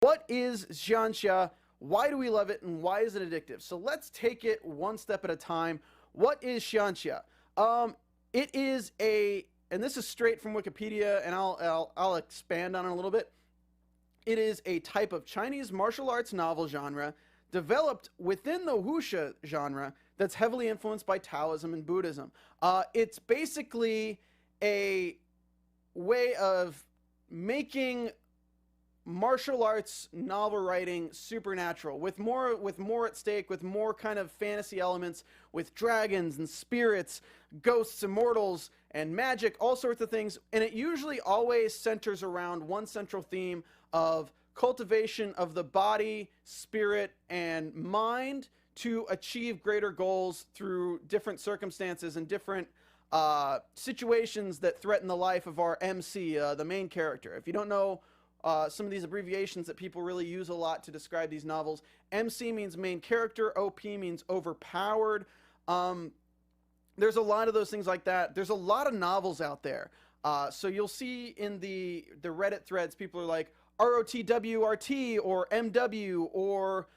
What is Xianxia? Why do we love it, and why is it addictive? So let's take it one step at a time. What is Xianxia? It is and this is straight from Wikipedia, and I'll expand on it a little bit. It is a type of Chinese martial arts novel genre developed within the wuxia genre that's heavily influenced by Taoism and Buddhism. It's basically a way of making martial arts novel writing supernatural, with more at stake, with more kind of fantasy elements, with dragons and spirits, ghosts, immortals, and magic, all sorts of things. And it usually always centers around one central theme of cultivation of the body, spirit, and mind to achieve greater goals through different circumstances and different situations that threaten the life of our MC, the main character. If you don't know some of these abbreviations that people really use a lot to describe these novels, MC means main character, OP means overpowered. There's a lot of those things like that. There's a lot of novels out there. So you'll see in the Reddit threads, people are like ROTWRT or MW or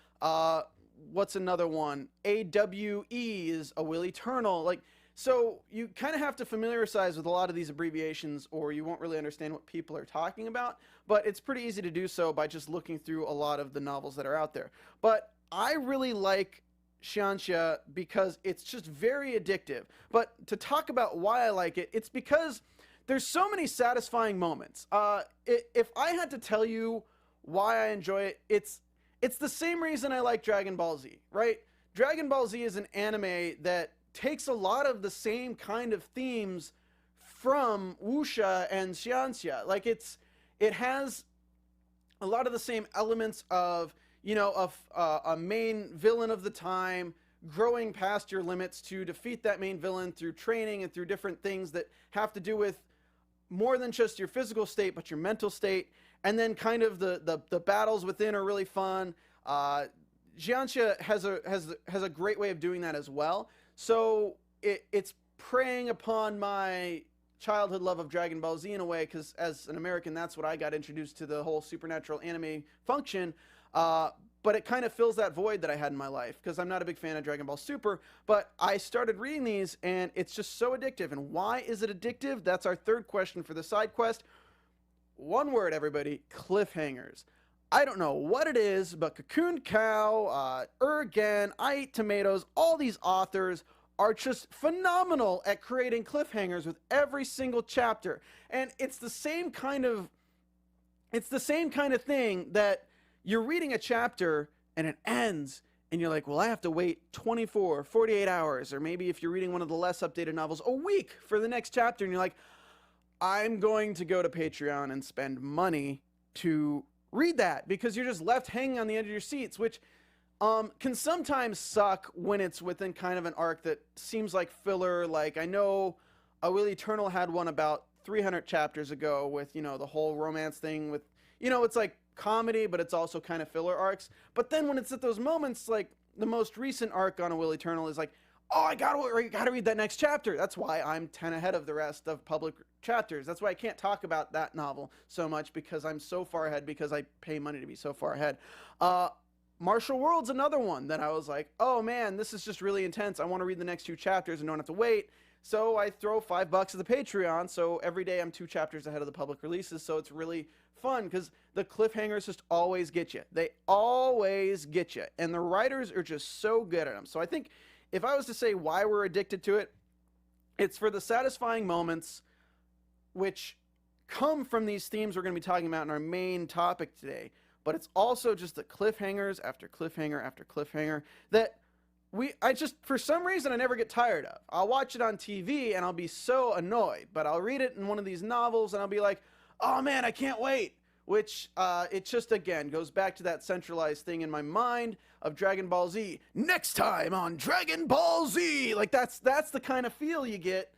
what's another one? AWE is a will eternal. Like, so you kind of have to familiarize with a lot of these abbreviations, or you won't really understand what people are talking about. But it's pretty easy to do so by just looking through a lot of the novels that are out there. But I really like Xianxia because it's just very addictive. But to talk about why I like it, it's because there's so many satisfying moments. If I had to tell you why I enjoy it, it's the same reason I like Dragon Ball Z, right? Dragon Ball Z is an anime that takes a lot of the same kind of themes from wuxia and Xianxia. Like, it has a lot of the same elements of, a main villain of the time growing past your limits to defeat that main villain through training and through different things that have to do with more than just your physical state, but your mental state. And then kind of the battles within are really fun. Xianxia has a great way of doing that as well. So it's preying upon my childhood love of Dragon Ball Z in a way, because as an American, that's what I got introduced to the whole supernatural anime function. But it kind of fills that void that I had in my life, because I'm not a big fan of Dragon Ball Super. But I started reading these, and it's just so addictive. And why is it addictive? That's our third question for the side quest. One word, everybody: cliffhangers. I don't know what it is, but Cocoon Cow, Ergen, I Eat Tomatoes, all these authors are just phenomenal at creating cliffhangers with every single chapter. And it's the same kind of thing that you're reading a chapter and it ends and you're like, well, I have to wait 24, 48 hours, or maybe if you're reading one of the less updated novels, a week for the next chapter. And you're like, I'm going to go to Patreon and spend money to read that, because you're just left hanging on the edge of your seats, which can sometimes suck when it's within kind of an arc that seems like filler. Like, I know A Will Eternal had one about 300 chapters ago with, the whole romance thing with, it's like comedy, but it's also kind of filler arcs. But then when it's at those moments, like the most recent arc on A Will Eternal is like, oh, I gotta read that next chapter. That's why I'm 10 ahead of the rest of public chapters. That's why I can't talk about that novel so much, because I'm so far ahead, because I pay money to be so far ahead. Martial World's another one that I was like, oh man, this is just really intense. I want to read the next 2 chapters and don't have to wait. So I throw $5 at the Patreon. So every day I'm 2 chapters ahead of the public releases. So it's really fun, because the cliffhangers just always get you. They always get you. And the writers are just so good at them. So I think if I was to say why we're addicted to it, it's for the satisfying moments which come from these themes we're going to be talking about in our main topic today. But it's also just the cliffhangers after cliffhanger after cliffhanger that I just, for some reason, I never get tired of. I'll watch it on TV and I'll be so annoyed, but I'll read it in one of these novels and I'll be like, oh man, I can't wait. Which, it just, again, goes back to that centralized thing in my mind of Dragon Ball Z. Next time on Dragon Ball Z! Like, that's the kind of feel you get